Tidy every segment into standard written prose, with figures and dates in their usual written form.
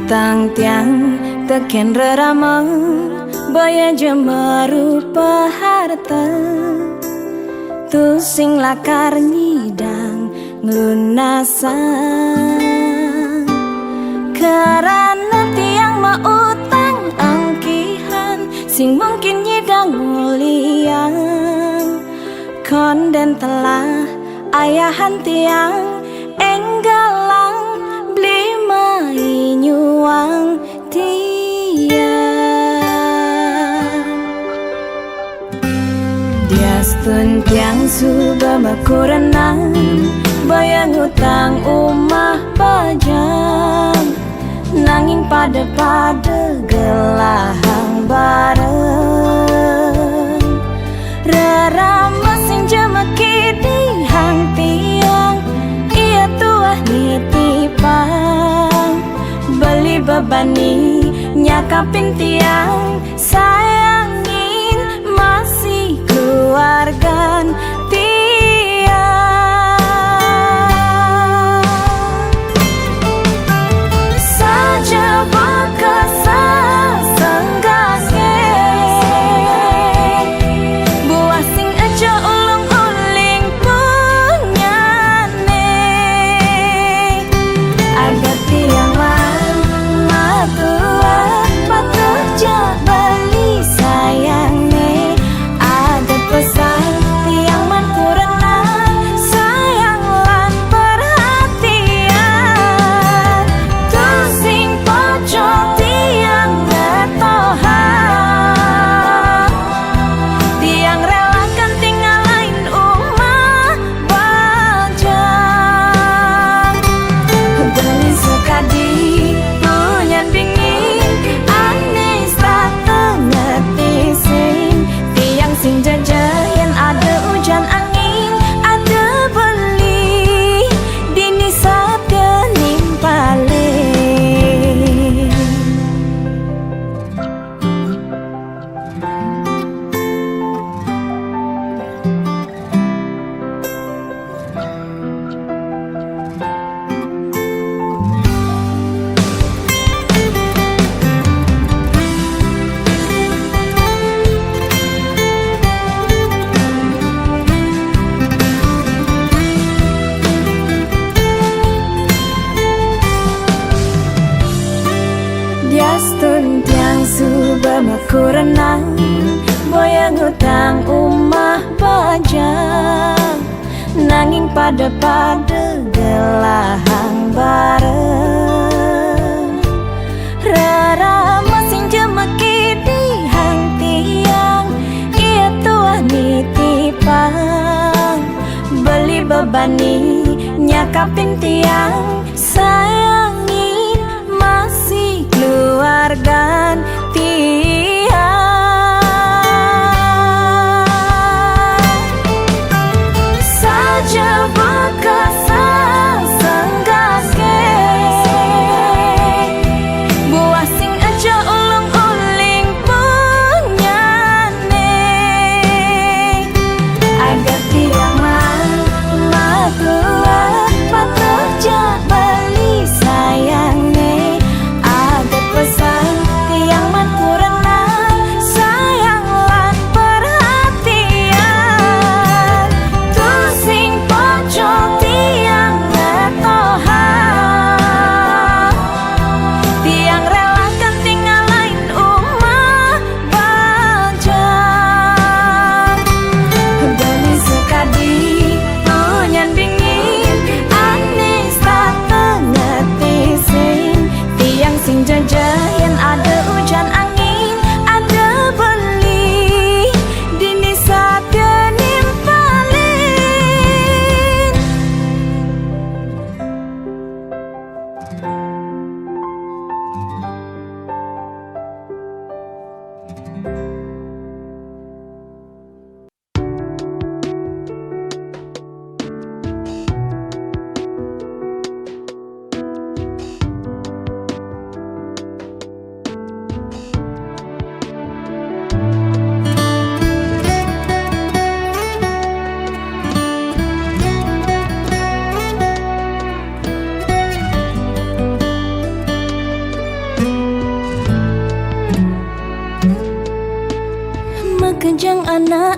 Utang tiang teken rerama baya jemarupa harta tu sing lakar nyidang ngelunasan karena tiang mautang angkihan sing mungkin nyidang mulian konden telah ayahan tiang enggalang beli mai nyuang tiang dia stun tiang suba makurenan bayang utang umah pajang nanging pada gelahang bareng rerama sing jemeki di hang tiang iya tuah nitipang beli bebani nyakapin tiang sayangin masih keluargan tiang saja bakasa senggake buah sing ejo ulung uling punyane agar tiang lama tua patuh jak beli sayangne ada pesan tiang man kurenang sayang lan perhatian tu sing pojok tiang ngetohan tiang relakan tinggalin umah bajang beli sekadi punyan bingin aneh tak ngerti sing tiang sing jajayan ada hujan angin ada beli dini sabda nimpalin dia stun tiang suba makurenang boyang utang umah pajang nanging pada gelahang bareng rerama sing jemeki di hang tiang iya tuah nitipang beli bebani nyakapin tiang sayangin masih keluargan tiang saja bakasa senggake buah sing ejo ulung uling punyane agar tiang mama tua patuh jak beli sayangne ada pesan tiang man kurenang sayang lan perhatian tu sing pojok tiang ngetohan tiang relakan tinggalin umah bajang beli sekadi punyan bingin aneh tak ngerti sing tiang sing jajayan ada hujan angin ada beli dini sabda nimpalin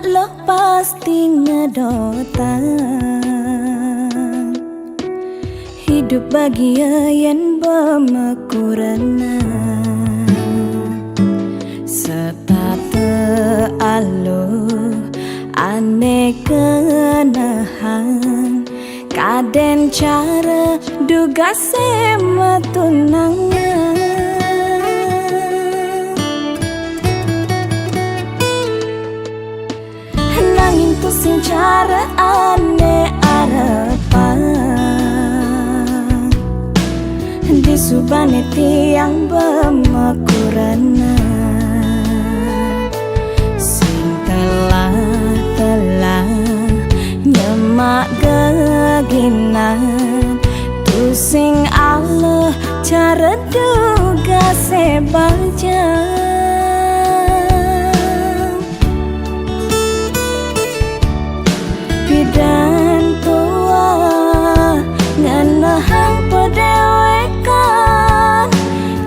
lo pasti ngedotan hidup bahagia yang bermekurana setate alo kenahan kaden cara duga sema tunangan nanging tu sing cara ane arepan di subane tiang bermekurana telah nyemak geginan tu sing Allah cara duga sebaja bidan tua nganahang pedewekan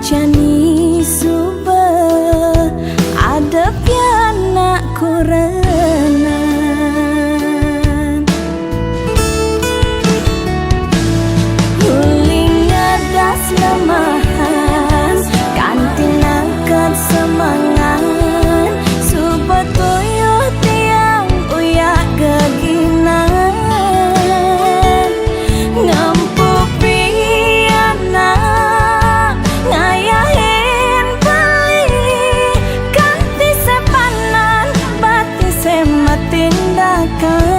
jani subah ada pianak kurang lemahan kantin angkat semangat supaya tuyuh tiang uyak keginan ngampu piana ngayahin beli ganti sepanan bati sematindakan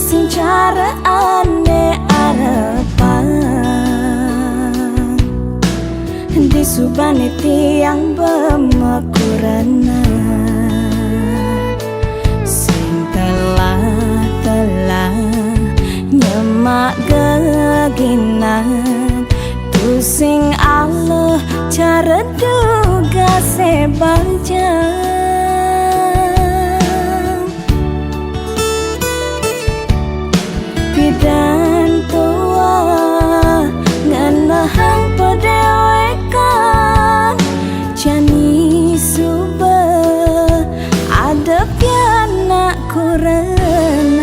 sing cara ane arepan di subane tiang bermekurana sing telah nyemak geginan tu sing Allah cara duga sebaja bidan tua nganahang pedewekan jani subah ada pianak kurenan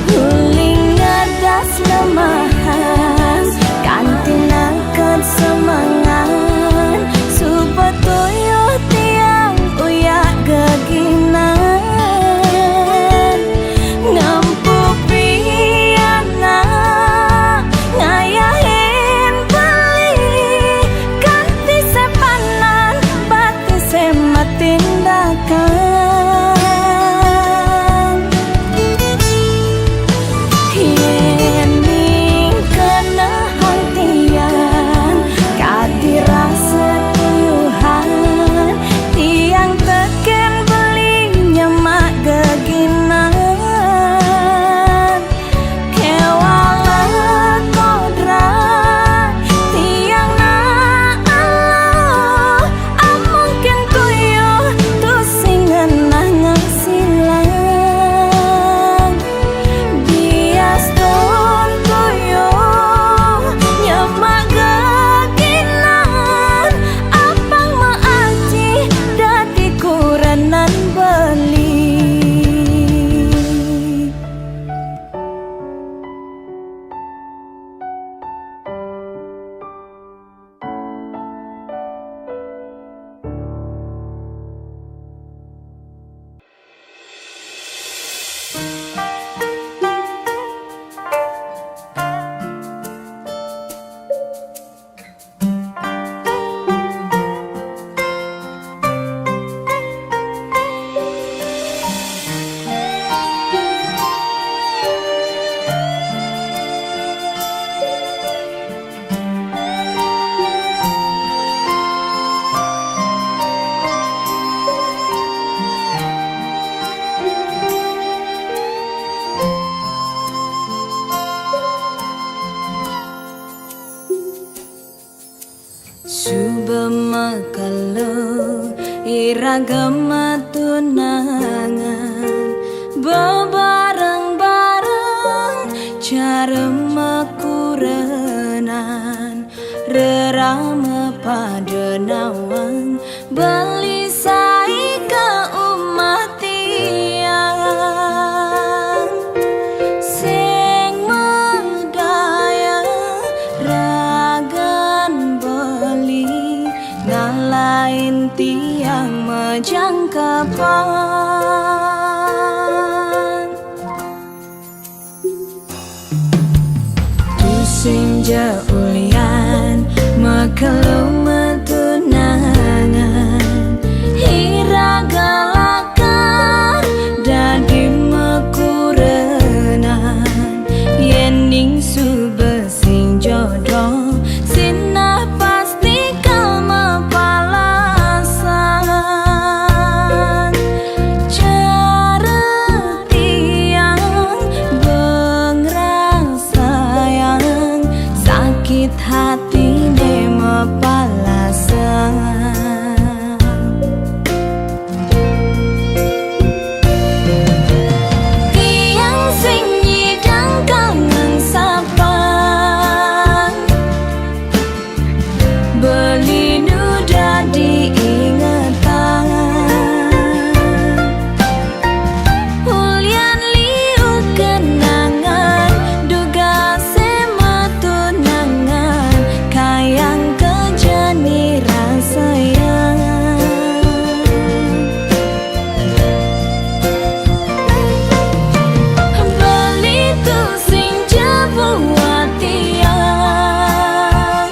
huling ngadas lemahan kantin angkat Bemakalo iragama tunangan bebareng-bareng cara makurenan rerama pada nawang beli sai ke umat tiang sing medaya ragan beli ngalain tiang majangkapan tusing jaulian makalo metunangan hiragalakan dadi makurenan yening subesing jodoh sinah pasti kama palasan cara tiang bengrang sayang sakit hati nema palasan tiang sing nyidang kangen sapang beli nuda diingatan ulian liu kenangan duga sema tunangan kayang kejani rasayang beli tu sing jabuat tiang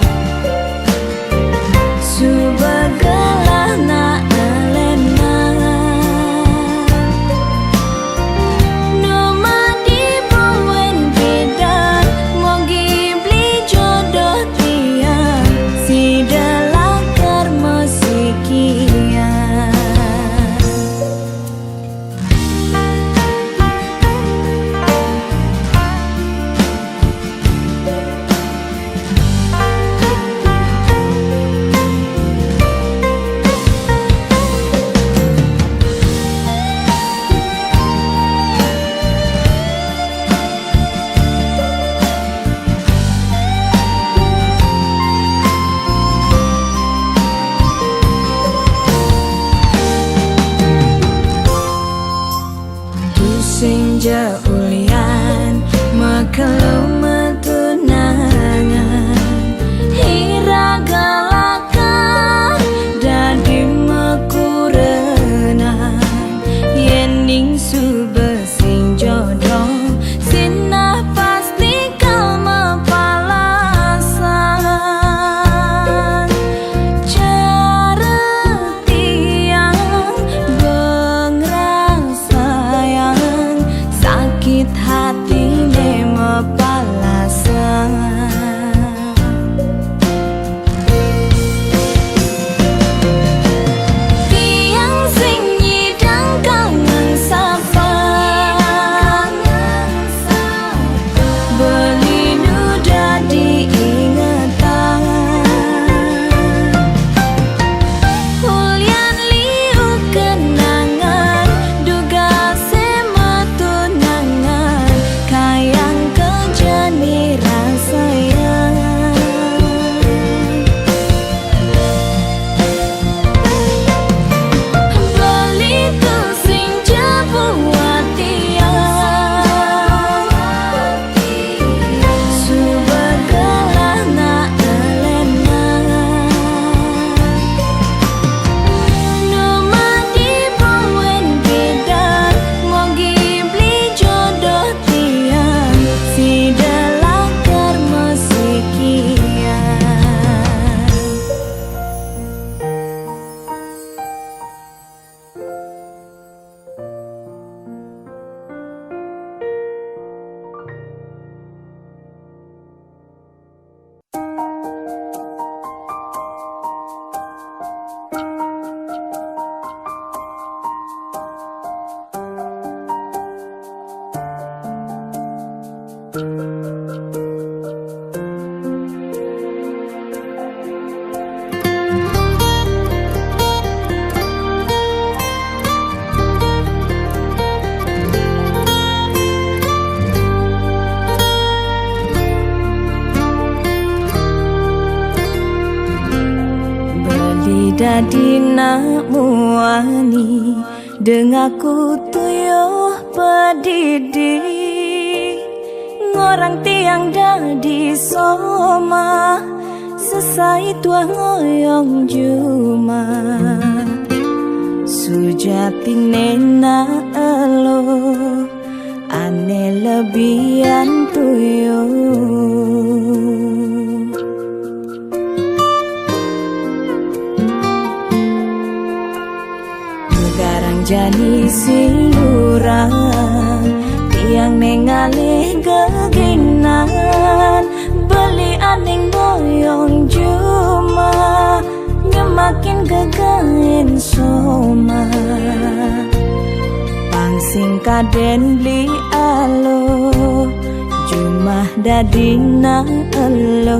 subagalah na elena Numa di bawen bidan mogi beli jodoh tiang si delakar musikian tusing jaulian makalo metunangan hiragalakan dadi makurenan yening subesing jodoh sinah pasti kama palasan cara tiang bengrang sayang sakit hati nema palasan tiang sing nyidang kangen sapang beli nuda diingatan ulian liu kenangan duga sema tunangan kayang kejani rasayang beli tu sing jabuat tiang subagalah na elena Numa di bawen bidan mogi beli jodoh tiang si delakar musikian dadi nak muani dengaku tuyuh pedidi ngorang tiang dadi soma sesai tua ngoyong juma sujati nena elo ane lebihan tuyuh. Garang jani silurang tiang nengalih geginan beli aning boyong juma nyemakin gegain soma pangsing kaden beli alo jumah dadi nang elo.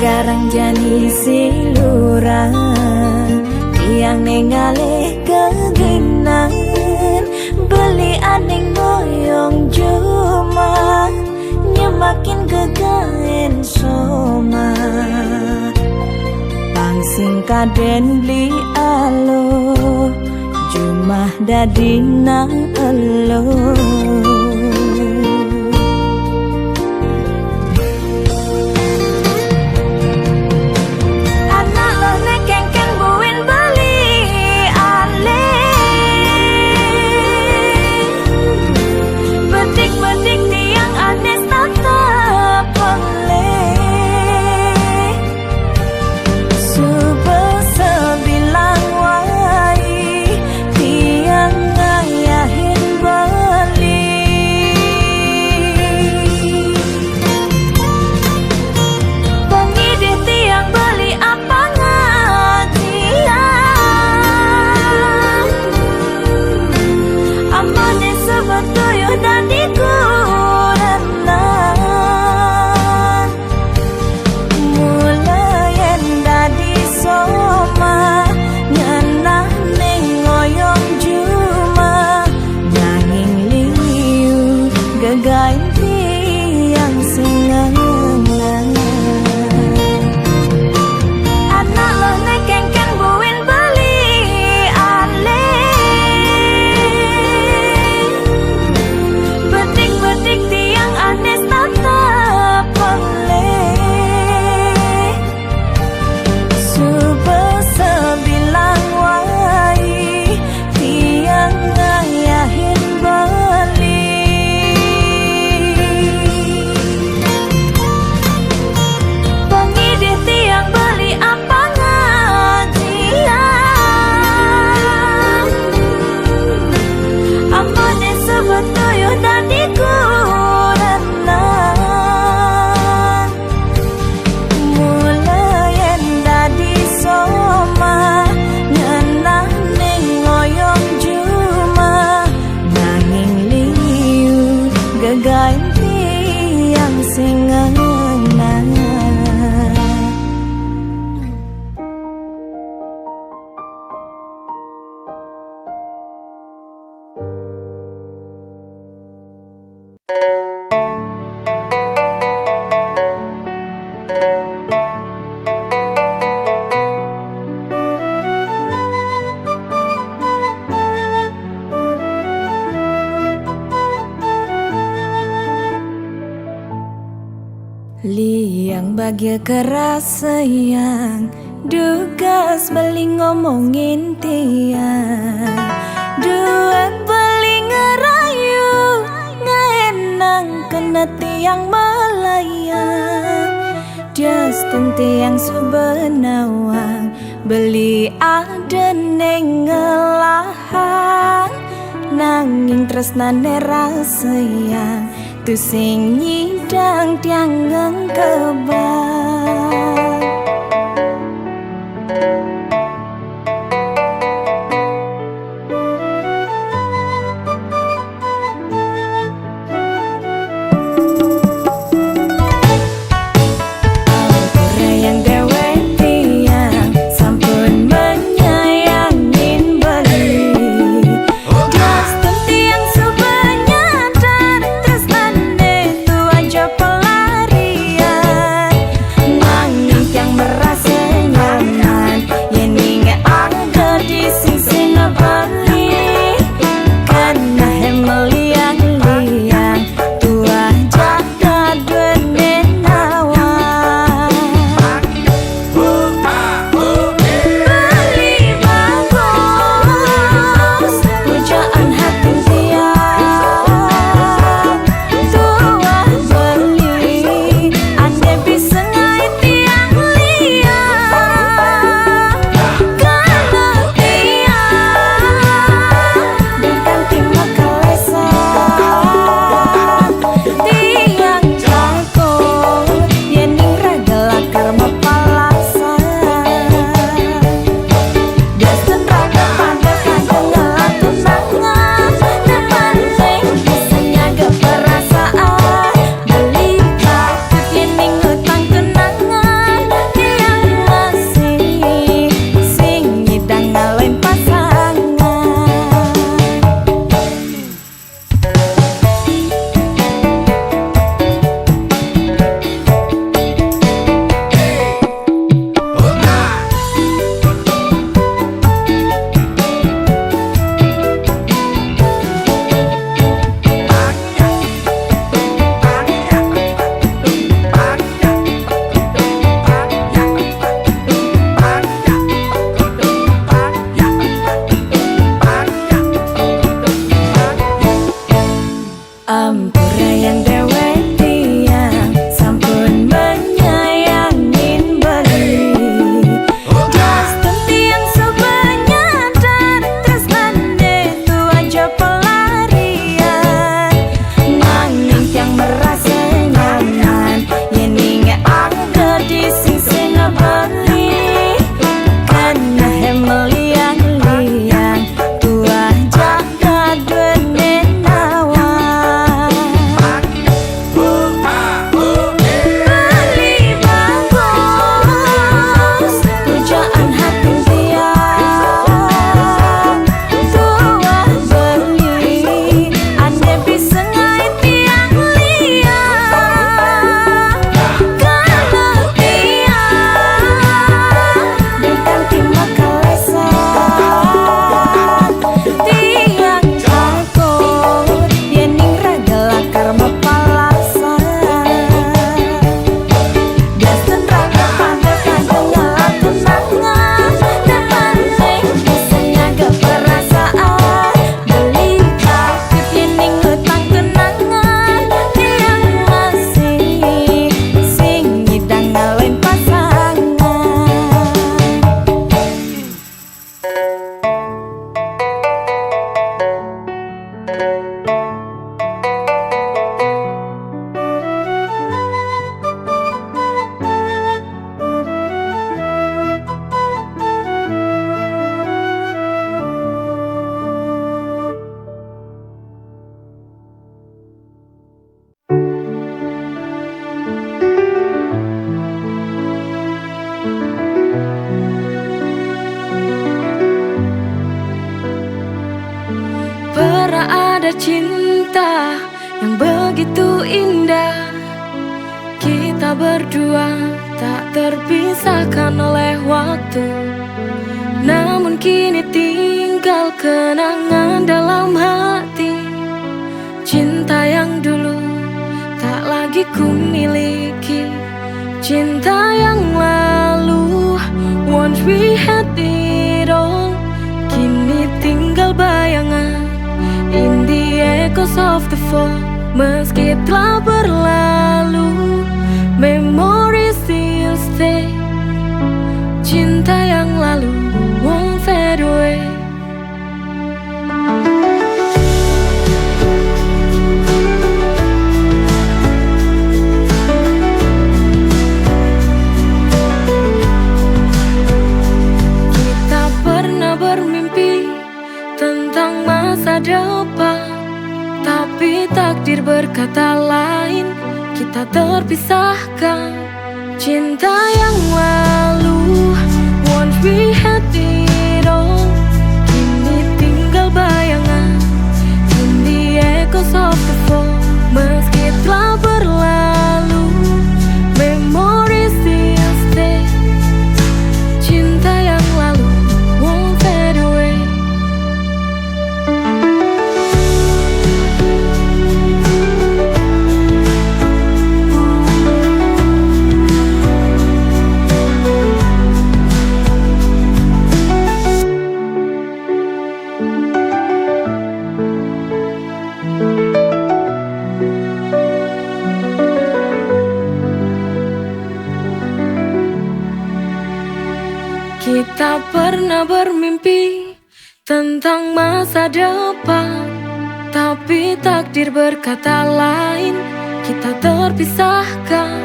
Garang jani silurang tiang nengalih keginan beli aning boyong juma nyemakin gegain soma pangsing kaden beli alo jumah dadi nang elo. Beli Yang bahagia keras sayang, dugas beli ngomongin tiang. Duet beli ngerayu, ngenang kena tiang melayang. Justin tiang subenawang, beli ada neng ngelahang. Nanging tresnane rasayang, tu sing nyidang tiang ngengkebang. Ampura yang dewe tiang, sampun menyayangin beli. Justin tiang sebenyadar, tresnane tu aja pelarian. Nanging tiang merasa nyaman, yen inge angger di sisi ngebeli. Karena hemeliang-liang, tua jaga duene pernah ada cinta yang begitu indah. Kita berdua tak terpisahkan oleh waktu. Namun kini tinggal kenangan dalam hati. Cinta yang dulu tak lagi ku miliki, Cinta yang lalu, once we had it all, kini tinggal bayangan in the echoes of the fall. Meski telah berlalu, memory still stay. Cinta yang lalu won't fade away. Bermimpi tentang masa depan, tapi takdir berkata lain, kita terpisahkan. Cinta yang lalu, once we had it all, kini tinggal bayangan in the echoes of the fall. Meski telah berlalu, memory still stay. Cinta yang lalu won't fade away. Kita pernah bermimpi tentang masa depan, tapi takdir berkata lain, kita terpisahkan.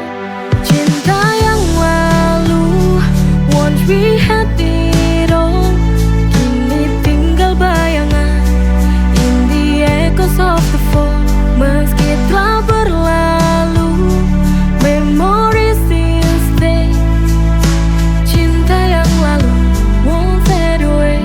Cinta yang lalu, once we had it all, kini tinggal bayangan in the echoes of the fall. Meski telah berlalu, memory still stay. Cinta yang lalu won't fade away.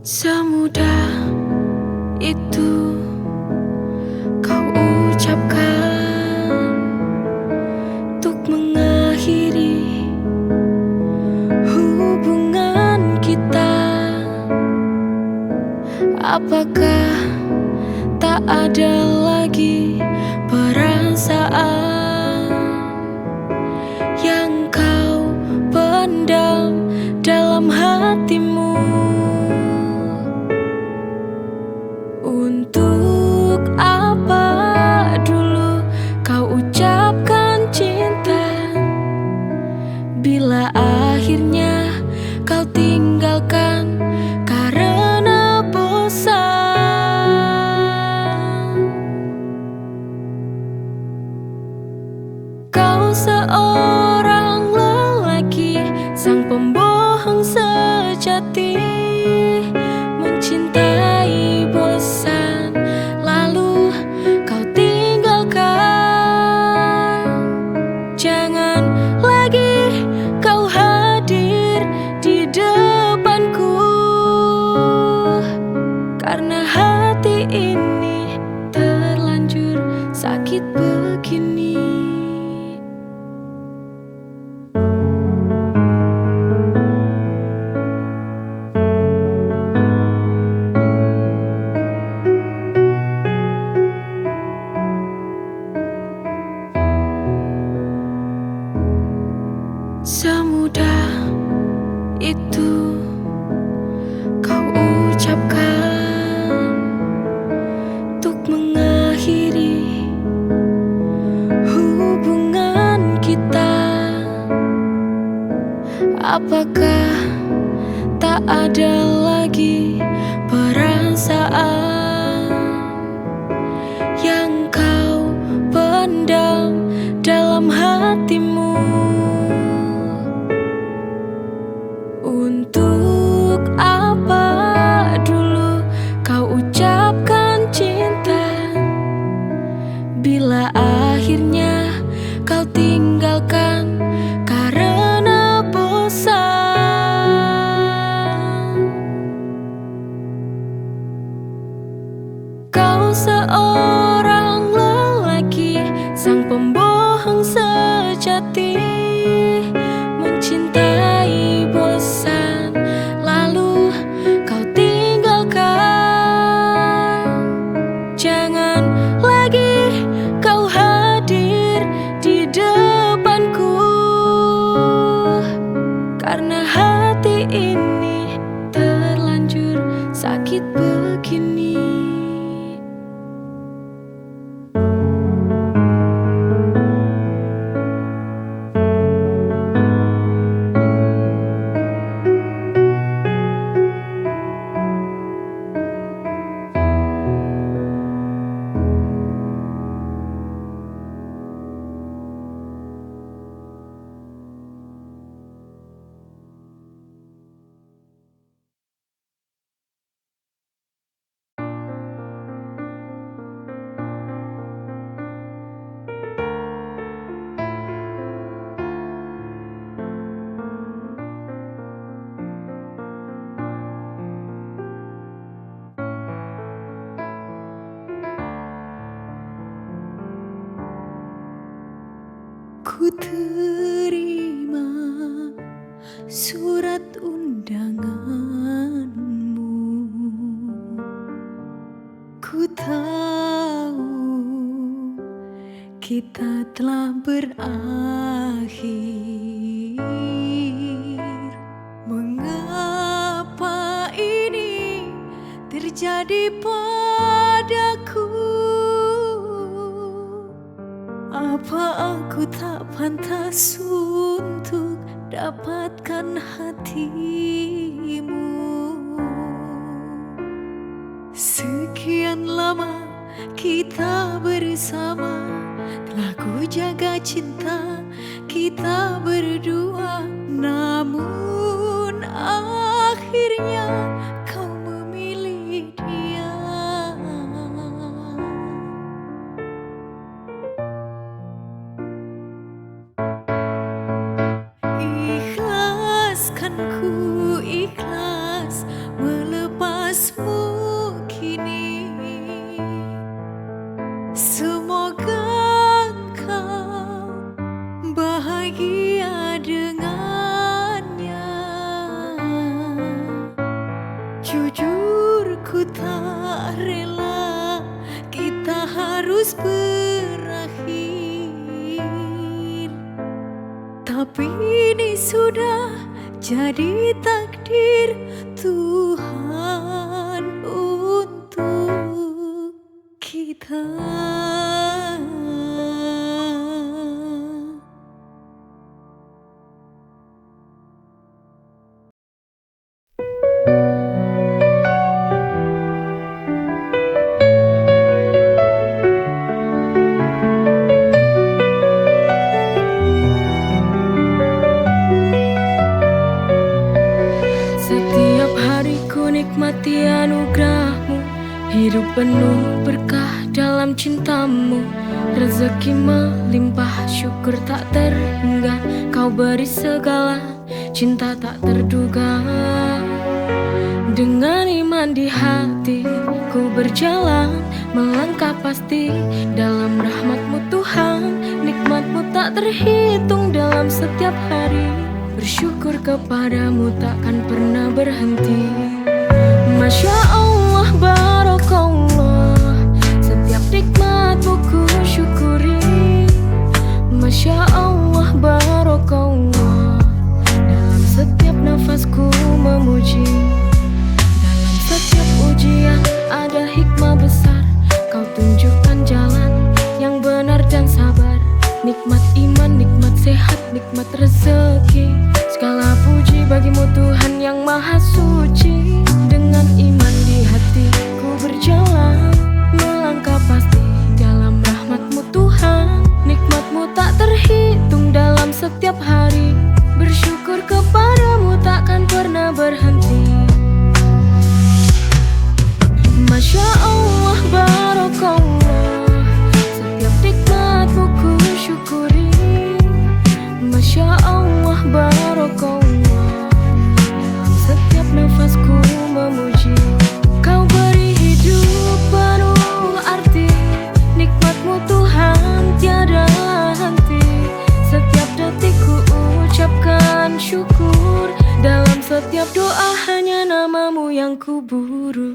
Semudah itu kau ucapkan untuk mengakhiri hubungan kita. Apakah tak ada lagi perasaan yang kau pendam dalam hatimu? Untuk apa dulu kau ucapkan cinta, bila akhirnya kau tinggalkan karena bosan? Kau seorang lelaki, sang pembohong sejati, mencintai bosan, lalu kau tinggalkan. Jangan lagi kau hadir di depanku, karena hati ini terlanjur sakit begini. Semudah itu kau ucapkan untuk mengakhiri hubungan kita. Apakah tak ada lagi perasaan yang kau pendam dalam hatimu? mencintai bosan, lalu kau tinggalkan. Jangan lagi kau hadir di depanku, karena hati ini terlanjur sakit begini. Ku terima surat undanganmu. Ku tahu kita telah berakhir. Mengapa ini terjadi padaku? Apa aku tak pantas untuk dapatkan hatimu? Sekian lama kita bersama, telah ku jaga cinta kita berdua, namun akhirnya kau memilih dia. Ikhlaskan ku ikhlas melepasmu kini. Semoga kau bahagia dengannya. Jujur ku tak rela kita harus berakhir, tapi ini sudah jadi takdir Tuhan untuk kita. Setiap hari ku nikmati anugerahmu, hidup penuh berkah dalam cintamu. Rezeki melimpah, syukur tak terhingga, kau beri segala cinta tak terduga. Dengan iman di hati ku berjalan, melangkah pasti dalam rahmat-Mu Tuhan. Nikmat-Mu tak terhitung dalam setiap hari, bersyukur kepadamu takkan pernah berhenti. Masya Allah, Barakallah, setiap nikmat-Mu ku syukuri. Masya Allah, Barakallah, dalam setiap nafasku memuji. Dalam setiap ujian ada hikmah besar, kau tunjukkan jalan yang benar dan sabar. Nikmat iman, nikmat sehat, nikmat rezeki, segala puji bagimu Tuhan yang maha suci. Dengan iman di hati ku berjalan, melangkah pasti dalam rahmat-Mu Tuhan. Nikmat-Mu tak terhitung dalam setiap hari, bersyukur kepadamu takkan pernah berhenti. Masya Allah, Barakallah, setiap nikmat-Mu ku syukuri. Masya Allah, Barakallah, dalam setiap nafasku memuji. Kau beri hidup penuh arti, nikmat-Mu Tuhan tiada henti. Setiap detik ku Dalam setiap doa hanya namamu yang kuburu.